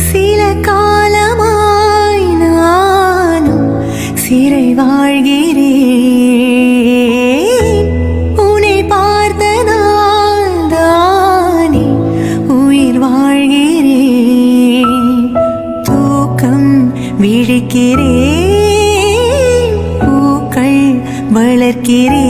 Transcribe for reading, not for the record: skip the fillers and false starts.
சில காலமாய் நானும் சிறை வாழ்கிறேன். உன்னை பார்த்த நாள் தானே உயிர் வாழ்கிறேன். தூக்கம் விழிக்கிறேன், பூக்கள் வளர்க்கிறேன்.